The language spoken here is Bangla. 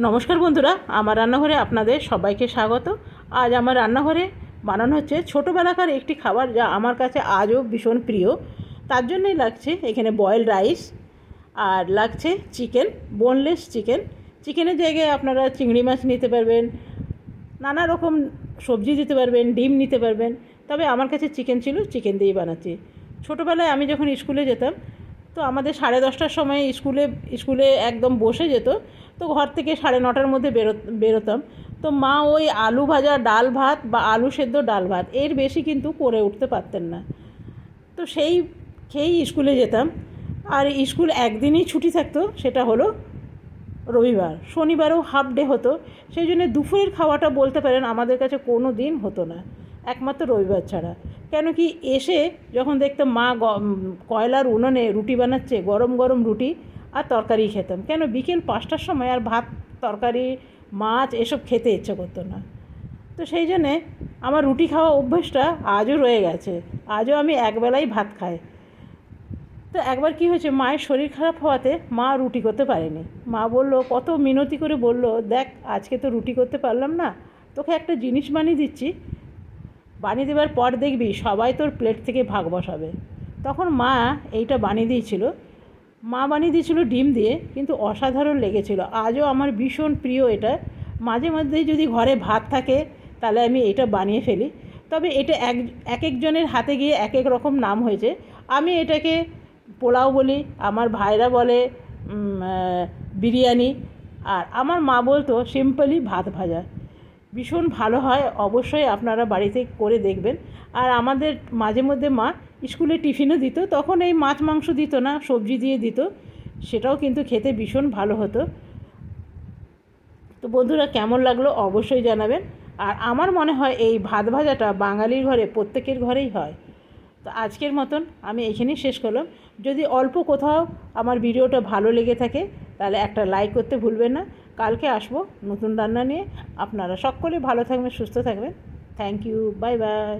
নমস্কার বন্ধুরা, আমার রান্নাঘরে আপনাদের সবাইকে স্বাগত। আজ আমার রান্নাঘরে বানানো হচ্ছে ছোটোবেলাকার একটি খাবার, যা আমার কাছে আজও ভীষণ প্রিয়। তার জন্যই লাগছে এখানে বয়েলড রাইস, আর লাগছে চিকেন, বোনলেস চিকেন। চিকেনের জায়গায় আপনারা চিংড়ি মাছ নিতে পারবেন, নানা রকম সবজি দিতে পারবেন, ডিম নিতে পারবেন। তবে আমার কাছে চিকেন ছিল, চিকেন দিয়েই বানাচ্ছি। ছোটোবেলায় আমি যখন স্কুলে যেতাম, তো আমাদের 10:30টার সময় স্কুলে একদম বসে যেত। তো ঘর থেকে 9:30টার মধ্যে বেরোতাম। তো মা ওই আলু ভাজা ডাল ভাত বা আলু সেদ্ধ ডাল ভাত, এর বেশি কিন্তু করে উঠতে পারতেন না। তো সেই খেয়েই স্কুলে যেতাম। আর স্কুল একদিনই ছুটি থাকতো, সেটা হলো রবিবার। শনিবারও হাফ ডে হতো। সেই জন্য দুপুরের খাওয়াটা বলতে পারেন আমাদের কাছে কোনো দিন হতো না, একমাত্র রবিবার ছাড়া। কেন কি, এসে যখন দেখতাম মা কয়লার উনুনে রুটি বানাচ্ছে, গরম গরম রুটি আর তরকারি খেতাম। কেন, বিকেল 5টার সময় আর ভাত তরকারি মাছ এসব খেতে ইচ্ছে করতো না। তো সেই জন্যে আমার রুটি খাওয়া অভ্যাসটা আজও রয়ে গেছে। আজও আমি একবেলাই ভাত খাই। তো একবার কি হয়েছে, মায়ের শরীর খারাপ হওয়াতে মা রুটি করতে পারেনি। মা বলল, কত মিনতি করে বলল, দেখ আজকে তো রুটি করতে পারলাম না, তোকে একটা জিনিস বানিয়ে দিচ্ছি, বানিয়ে দেওয়ার পর দেখবি সবাই তোর প্লেট থেকে ভাগ বসাবে। তখন মা এইটা বানিয়ে দিয়েছিল। মা বানিয়ে দিয়েছিল ডিম দিয়ে, কিন্তু অসাধারণ লেগেছিল। আজও আমার ভীষণ প্রিয় এটা। মাঝে মধ্যেই যদি ঘরে ভাত থাকে, তাহলে আমি এটা বানিয়ে ফেলি। তবে এটা এক একজনের হাতে গিয়ে এক এক রকম নাম হয়েছে। আমি এটাকে পোলাও বলি, আমার ভাইরা বলে বিরিয়ানি, আর আমার মা বলতো সিম্পলি ভাত ভাজা। ভীষণ ভালো হয়, অবশ্যই আপনারা বাড়িতে করে দেখবেন। আর আমাদের মাঝে মধ্যে মা স্কুলে টিফিনও দিত, তখন এই মাছ মাংস দিত না, সবজি দিয়ে দিত। সেটাও কিন্তু খেতে ভীষণ ভালো হতো। তো বন্ধুরা, কেমন লাগলো অবশ্যই জানাবেন। আর আমার মনে হয় এই ভাত ভাজাটা বাঙালির ঘরে প্রত্যেকের ঘরেই হয়। তো আজকের মতন আমি এখানেই শেষ করলাম। যদি অল্প কোথাও আমার ভিডিওটা ভালো লেগে থাকে, তাহলে একটা লাইক করতে ভুলবেন না। কালকে আসবো নতুন রান্না নিয়ে। আপনারা সকলে ভালো থাকবেন, সুস্থ থাকবেন। Thank you, bye by.